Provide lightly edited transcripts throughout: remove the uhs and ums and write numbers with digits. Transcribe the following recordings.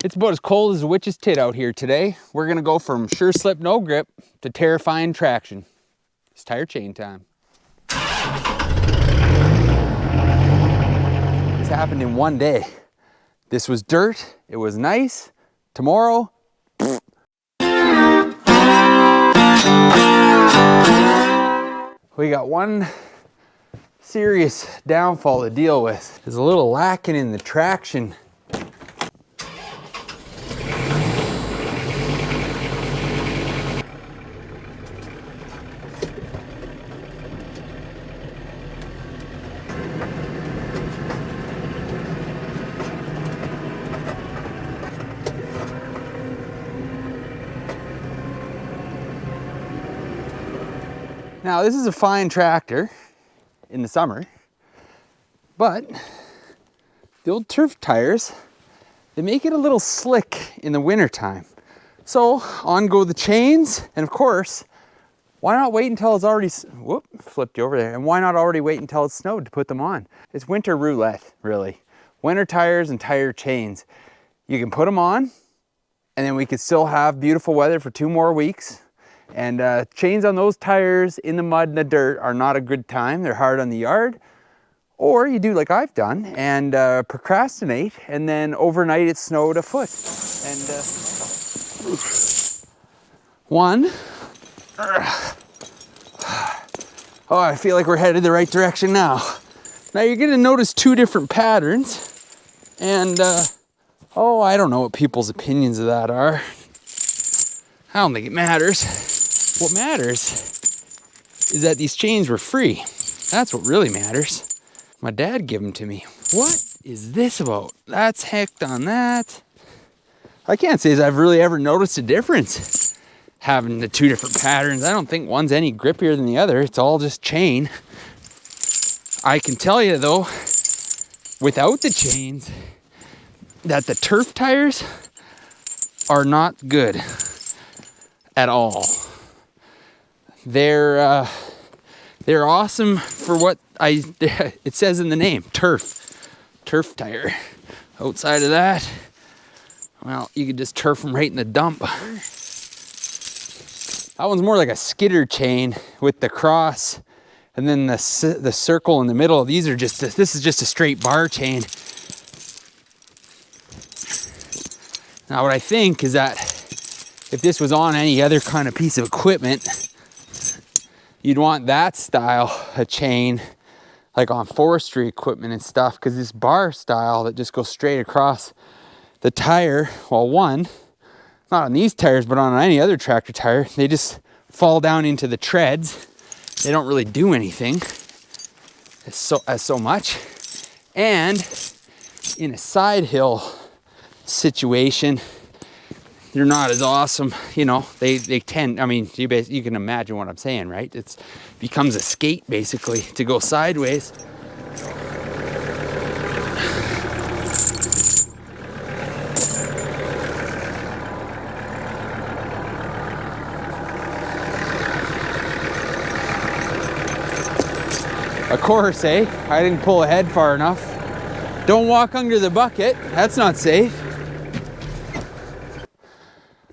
It's about as cold as a witch's tit out here today. We're gonna go from sure slip, no grip to terrifying traction. It's tire chain time. This happened in one day. This was dirt, it was nice. Tomorrow, we got one serious downfall to deal with. There's a little lacking in the traction. Now this is a fine tractor in the summer, but the old turf tires, they make it a little slick in the winter time. So on go the chains, and of course, why not wait until it's already, whoop, flipped you over there, and why not already wait until it's snowed to put them on? It's winter roulette, really. Winter tires and tire chains. You can put them on, and then we could still have beautiful weather for 2 more weeks. And chains on those tires in the mud and the dirt are not a good time. They're hard on the yard. Or you do like I've done and procrastinate, and then overnight it snowed a foot. And one. Oh, I feel like we're headed the right direction now. Now you're gonna notice 2 different patterns. And oh, I don't know what people's opinions of that are. I don't think it matters. What matters is that these chains were free. That's what really matters. My dad gave them to me. What is this about? That's hecked on that. I can't say as I've really ever noticed a difference having the 2 different patterns. I don't think one's any grippier than the other. It's all just chain. I can tell you though, without the chains, that the turf tires are not good at all. They're awesome for what it says in the name, turf tire. Outside of that, well, you could just turf them right in the dump. That one's more like a skidder chain with the cross, and then the circle in the middle. These are just this is just a straight bar chain. Now, what I think is that if this was on any other kind of piece of equipment, you'd want that style of chain, like on forestry equipment and stuff, because this bar style that just goes straight across the tire, well, one, not on these tires, but on any other tractor tire, they just fall down into the treads. They don't really do anything as so much. And in a side hill situation, they're not as awesome, you know. They tend, I mean, you can imagine what I'm saying, right? It becomes a skate basically to go sideways. Of course, I didn't pull ahead far enough. Don't walk under the bucket, that's not safe.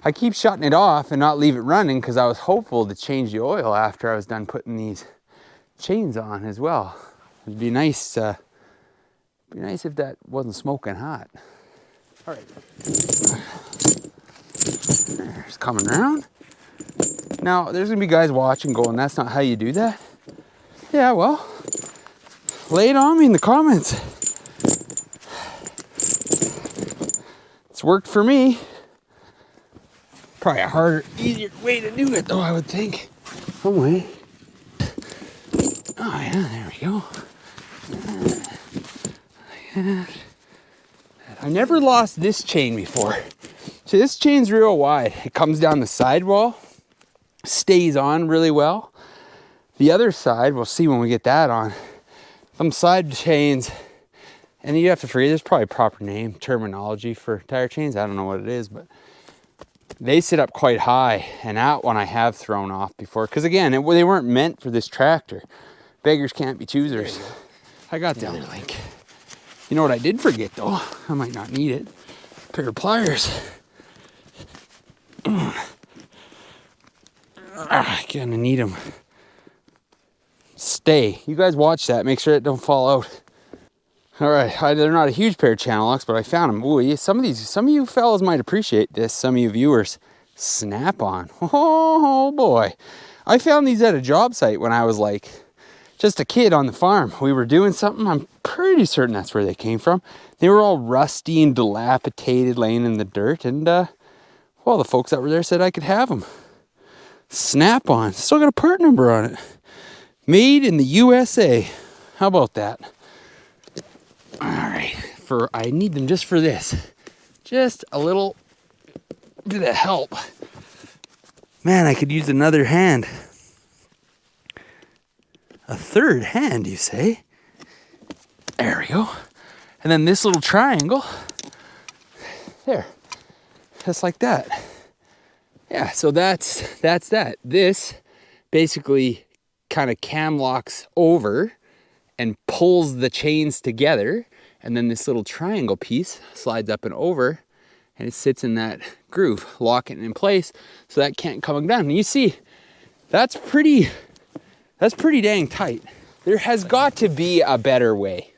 I keep shutting it off and not leave it running because I was hopeful to change the oil after I was done putting these chains on as well. It'd be nice if that wasn't smoking hot. All right, it's coming around. Now there's gonna be guys watching going, that's not how you do that. Yeah, well, lay it on me in the comments. It's worked for me. Probably a harder, easier way to do it though, I would think. Some way. Oh yeah, there we go. I never lost this chain before. So this chain's real wide. It comes down the sidewall, stays on really well. The other side, we'll see when we get that on. Some side chains, and you have to forget, there's probably a proper name, terminology for tire chains. I don't know what it is, but they sit up quite high, and that one I have thrown off before. Because again, they weren't meant for this tractor. Beggars can't be choosers. I got the other link. You know what I did forget though? I might not need it. pair of pliers. Gonna need them. Stay. You guys watch that. Make sure it don't fall out. All right, they're not a huge pair of channel locks, but I found them. Ooh, some of you fellas might appreciate this. Some of you viewers, Snap-on. Oh boy, I found these at a job site when I was like just a kid on the farm. We were doing something. I'm pretty certain that's where they came from. They were all rusty and dilapidated, laying in the dirt, and well, the folks that were there said I could have them. Snap-on. Still got a part number on it. Made in the USA. How about that? All right, I need them just for this. Just a little bit of help. Man, I could use another hand. A third hand, you say? There we go. And then this little triangle. There. Just like that. Yeah, so that's that. This basically kind of cam locks over and pulls the chains together, and then this little triangle piece slides up and over, and it sits in that groove, locking it in place so that can't come down. And you see, that's pretty dang tight. There has got to be a better way,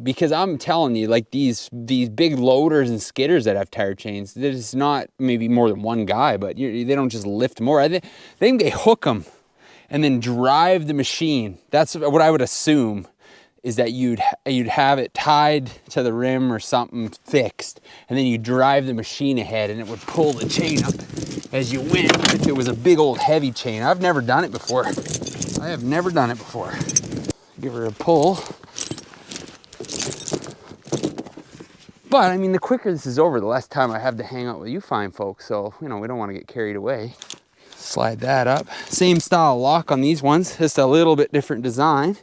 because I'm telling you, like these big loaders and skidders that have tire chains, there's not maybe more than one guy, but they don't just lift more. I think they hook them and then drive the machine. That's what I would assume, is that you'd have it tied to the rim or something fixed, and then you drive the machine ahead and it would pull the chain up as you went. If it was a big old heavy chain. I've never done it before. I have never done it before. Give her a pull. But I mean, the quicker this is over, the less time I have to hang out with you fine folks. So, you know, we don't want to get carried away. Slide that up. Same style lock on these ones, just a little bit different design.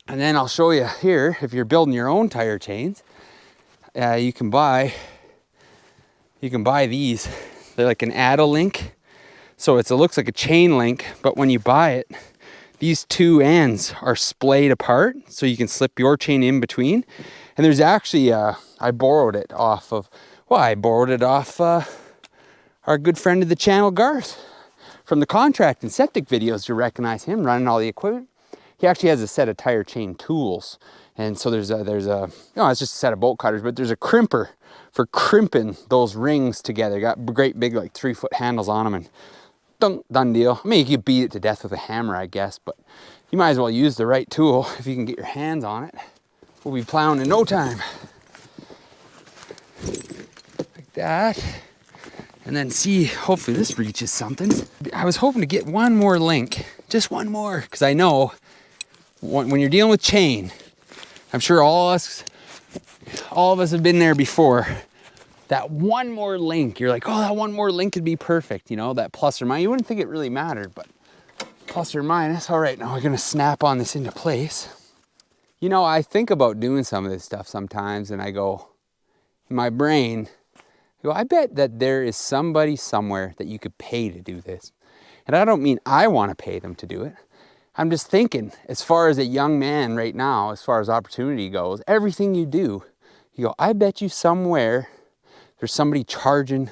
And then I'll show you here, if you're building your own tire chains, you can buy these. They're like an add-a-link. So it looks like a chain link, but when you buy it, these two ends are splayed apart, so you can slip your chain in between. And there's actually, I borrowed it off our good friend of the channel, Garth, from the contract and septic videos. You recognize him running all the equipment. He actually has a set of tire chain tools. And so there's a it's just a set of bolt cutters, but there's a crimper for crimping those rings together. Got great big, like 3-foot handles on them, and done deal. I mean, you could beat it to death with a hammer, I guess, but you might as well use the right tool if you can get your hands on it. We'll be plowing in no time. Like that. And then see, hopefully this reaches something. I was hoping to get one more link, just one more, because I know when you're dealing with chain, I'm sure all of us have been there before. That one more link, you're like, oh, that one more link could be perfect, you know, that plus or minus. You wouldn't think it really mattered, but plus or minus. All right, now we're gonna snap on this into place. You know, I think about doing some of this stuff sometimes, and I go, in my brain, I bet that there is somebody somewhere that you could pay to do this. And I don't mean I want to pay them to do it. I'm just thinking, as far as a young man right now, as far as opportunity goes, everything you do, you go, I bet you somewhere there's somebody charging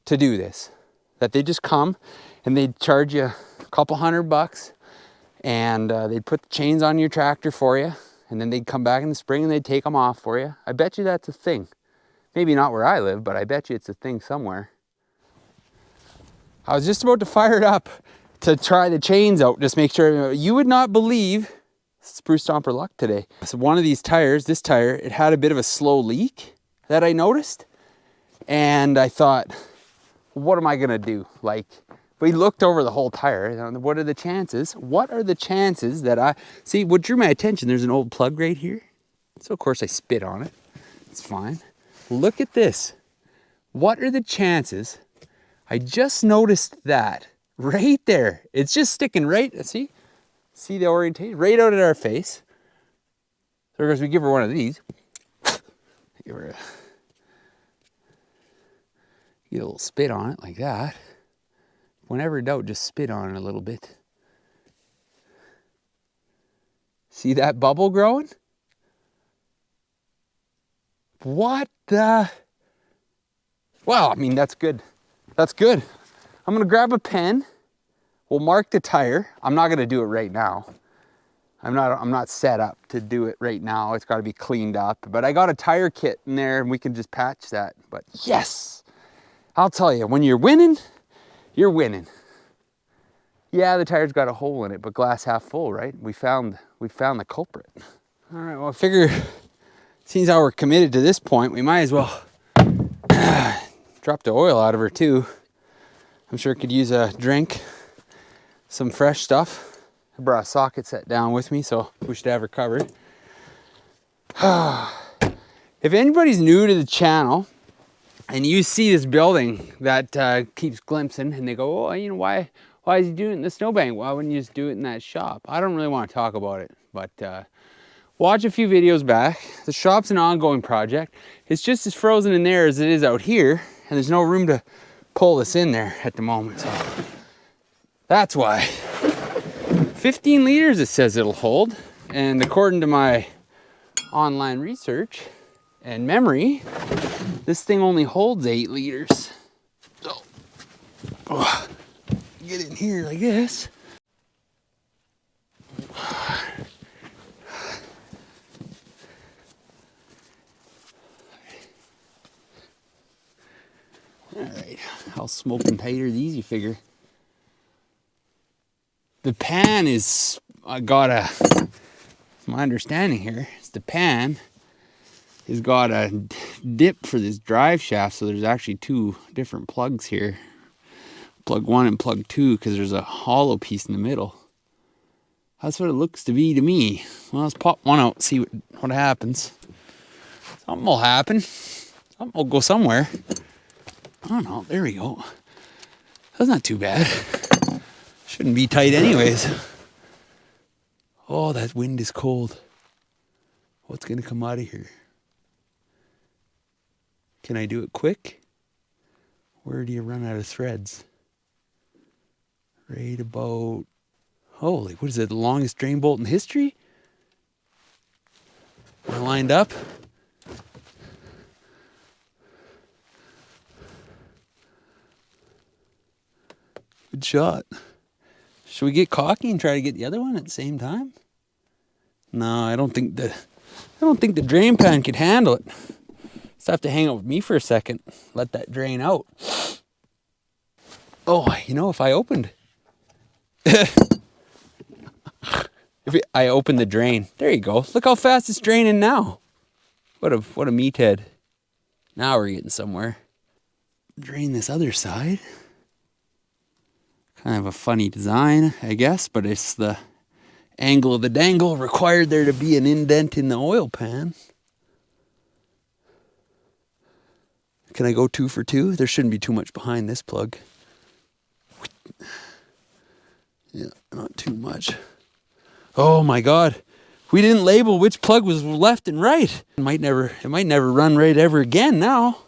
to do this. That they just come and they'd charge you a couple $100, and they'd put the chains on your tractor for you, and then they'd come back in the spring and they'd take them off for you. I bet you that's a thing. Maybe not where I live, but I bet you it's a thing somewhere. I was just about to fire it up to try the chains out, just make sure. You would not believe Sprucestomper luck today. So one of these tires, this tire, it had a bit of a slow leak that I noticed. And I thought, what am I gonna do? Like, we looked over the whole tire. What are the chances? What are the chances that see, what drew my attention, there's an old plug right here. So of course I spit on it. It's fine. Look at this. What are the chances? I just noticed that right there. It's just sticking right, see the orientation? Right out at our face. So of course we give her one of these. Give her get a little spit on it like that. Whenever in doubt, just spit on it a little bit. See that bubble growing? What the? Well, I mean, that's good. That's good. I'm gonna grab a pen. We'll mark the tire. I'm not gonna do it right now. I'm not set up to do it right now. It's gotta be cleaned up. But I got a tire kit in there and we can just patch that. But yes, I'll tell you, when you're winning, you're winning. Yeah, the tire's got a hole in it, but glass half full, right? We found the culprit. All right, well, I figure, seeing how we're committed to this point, we might as well drop the oil out of her too. I'm sure it could use a drink, some fresh stuff. I brought a socket set down with me, so we should have her covered. If anybody's new to the channel and you see this building that keeps glimpsing and they go, oh, you know, why is he doing it in the snowbank? Why wouldn't you just do it in that shop? I don't really want to talk about it, but watch a few videos back. The shop's an ongoing project. It's just as frozen in there as it is out here, and there's no room to pull this in there at the moment. So that's why. 15 liters it says it'll hold, and according to my online research and memory, this thing only holds 8 liters. So, get in here like this. All right, how smoking tight are these, you figure? The pan is, my understanding here is the pan has got a dip for this drive shaft, so there's actually 2 different plugs here. Plug 1 and plug 2, because there's a hollow piece in the middle. That's what it looks to be to me. Well, let's pop one out and see what happens. Something will happen. Something will go somewhere. I don't know. There we go. That's not too bad. Shouldn't be tight anyways. Oh, that wind is cold. What's going to come out of here? Can I do it quick? Where do you run out of threads? Right about... Holy, what is it? The longest drain bolt in history? Am I lined up? Good shot. Should we get cocky and try to get the other one at the same time? No, I don't think the drain pan could handle it. Just have to hang out with me for a second. Let that drain out. Oh, you know, if I opened... I opened the drain. There you go. Look how fast it's draining now. What a meathead. Now we're getting somewhere. Drain this other side. Kind of a funny design, I guess, but it's the angle of the dangle required there to be an indent in the oil pan. Can I go 2 for 2? There shouldn't be too much behind this plug. Yeah, not too much. Oh my God. We didn't label which plug was left and right. It might never run right ever again now.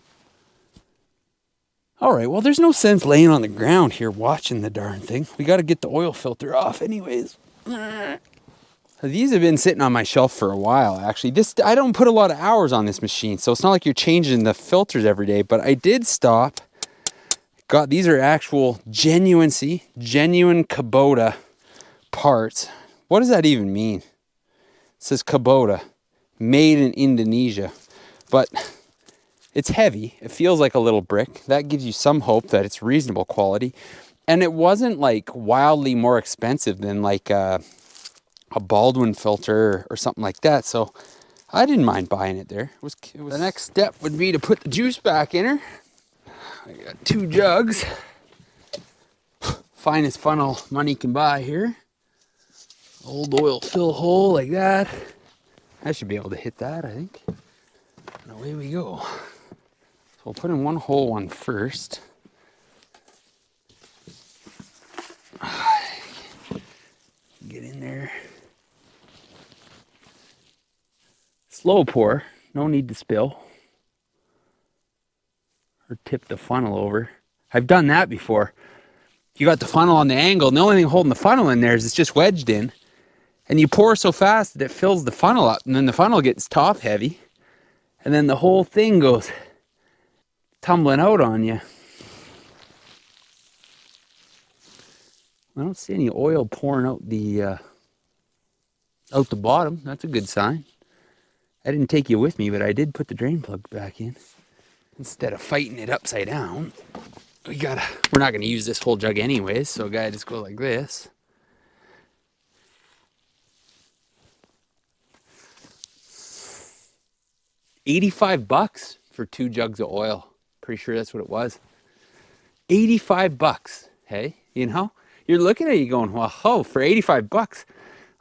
All right, well, there's no sense laying on the ground here watching the darn thing. We got to get the oil filter off anyways. These have been sitting on my shelf for a while, actually. I don't put a lot of hours on this machine, so it's not like you're changing the filters every day, but I did stop. These are actual genuine Kubota parts. What does that even mean? It says Kubota, made in Indonesia, but it's heavy. It feels like a little brick. That gives you some hope that it's reasonable quality. And it wasn't like wildly more expensive than like a Baldwin filter or something like that. So I didn't mind buying it there. It was The next step would be to put the juice back in her. I got 2 jugs. Finest funnel money can buy here. Old oil fill hole like that. I should be able to hit that, I think. And away we go. So we'll put in one whole one first. Get in there. Slow pour, no need to spill. Or tip the funnel over. I've done that before. You got the funnel on the angle, and the only thing holding the funnel in there is it's just wedged in. And you pour so fast that it fills the funnel up, and then the funnel gets top heavy. and then the whole thing goes tumbling out on you. I don't see any oil pouring out the bottom. That's a good sign. I didn't take you with me, but I did put the drain plug back in. Instead of fighting it upside down, we're not gonna use this whole jug anyways, so gotta just go like this. $85 for 2 jugs of oil. Pretty sure that's what it was. $85, hey? You know? You're looking at it, you're going, well, oh, for $85,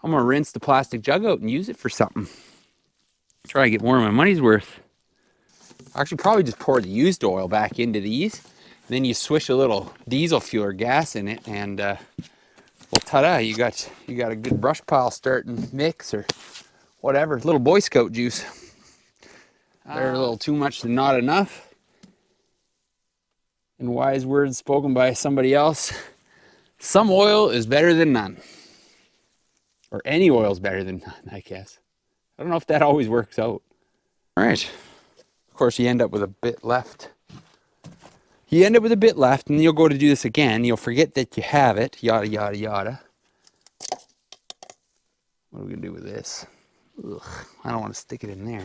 I'm gonna rinse the plastic jug out and use it for something. Try to get more of my money's worth. Actually, probably just pour the used oil back into these. And then you swish a little diesel fuel or gas in it, and well, ta-da! You got a good brush pile starting mix or whatever. Little Boy Scout juice. They're a little too much and not enough. And wise words spoken by somebody else. Some oil is better than none. Or any oil is better than none, I guess. I don't know if that always works out. All right. Of course, you end up with a bit left. You end up with a bit left, and you'll go to do this again. You'll forget that you have it. Yada, yada, yada. What are we going to do with this? Ugh, I don't want to stick it in there.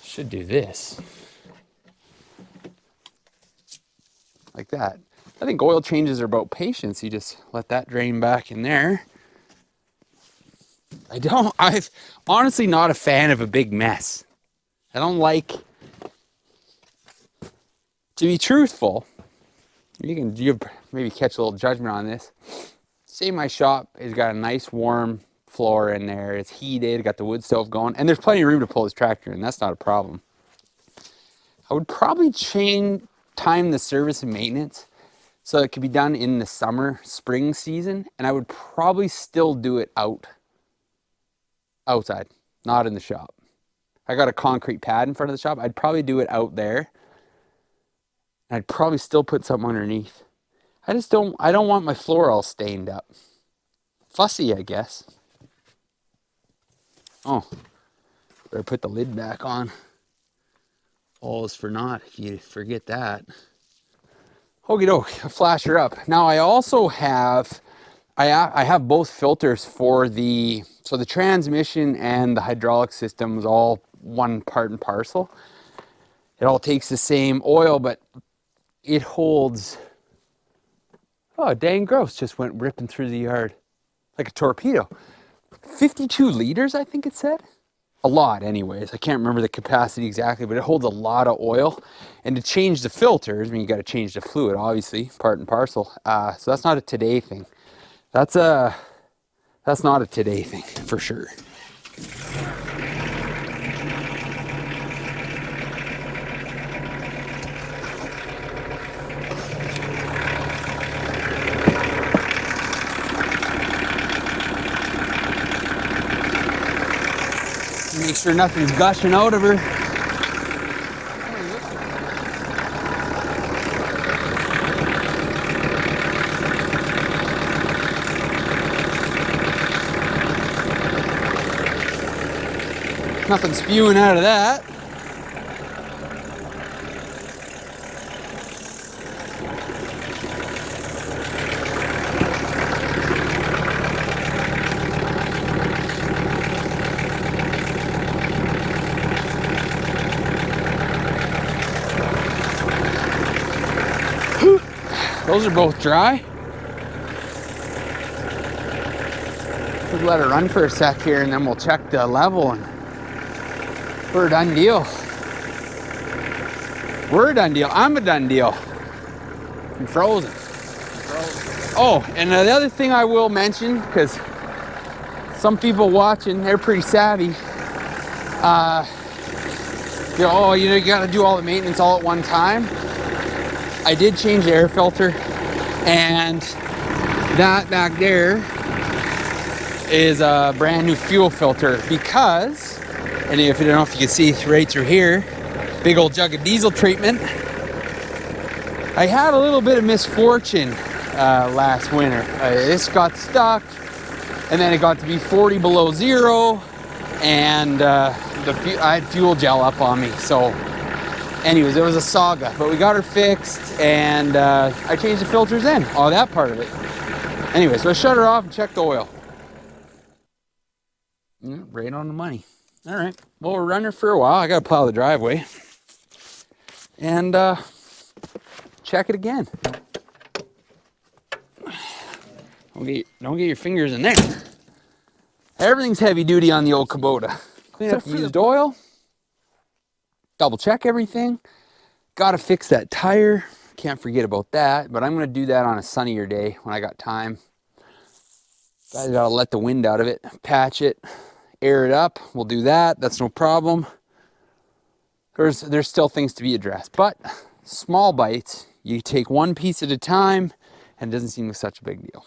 Should do this. Like that. I think oil changes are about patience. You just let that drain back in there. I've honestly not a fan of a big mess. I don't like, to be truthful, you maybe catch a little judgment on this. Say my shop has got a nice warm floor in there, it's heated, got the wood stove going, and there's plenty of room to pull this tractor in, that's not a problem. I would probably time the service and maintenance so it could be done in the summer, spring season, and I would probably still do it outside, not in the shop. I got a concrete pad in front of the shop. I'd probably do it out there. I'd probably still put something underneath. I don't want my floor all stained up. Fussy, I guess. Oh, better put the lid back on. All is for naught if you forget that. Okie doke, I'll flash her up. Now I also have, I have both filters for the transmission and the hydraulic system is all one part and parcel. It all takes the same oil, but it holds, oh, dang gross, just went ripping through the yard like a torpedo. 52 liters, I think it said. A lot anyways, I can't remember the capacity exactly, but it holds a lot of oil. And to change the filters, I mean, you got to change the fluid, obviously, part and parcel. So that's not a today thing. That's not a today thing, for sure. Make sure nothing's gushing out of her. Nothing spewing out of that. Those are both dry. We'll let it run for a sec here and then we'll check the level and we're a done deal. We're a done deal. I'm a done deal. I'm frozen. Oh, and the other thing I will mention, because some people watching, they're pretty savvy. You got to do all the maintenance all at one time. I did change the air filter, and that back there is a brand new fuel filter because, and if you don't know if you can see right through here, big old jug of diesel treatment. I had a little bit of misfortune last winter. This got stuck, and then it got to be 40 below zero, and I had fuel gel up on me. So anyways, it was a saga, but we got her fixed, and I changed the filters in, all that part of it. Anyway, so I shut her off and checked the oil. Right on the money. All right, well, we're running for a while. I gotta plow the driveway and check it again. Don't get your fingers in there. Everything's heavy duty on the old Kubota. Clean up the used oil, double check everything. Gotta fix that tire. Can't forget about that, but I'm gonna do that on a sunnier day when I got time. I gotta let the wind out of it, patch it, air it up. We'll do that. That's no problem. There's still things to be addressed, but small bites. You take one piece at a time, and it doesn't seem like such a big deal.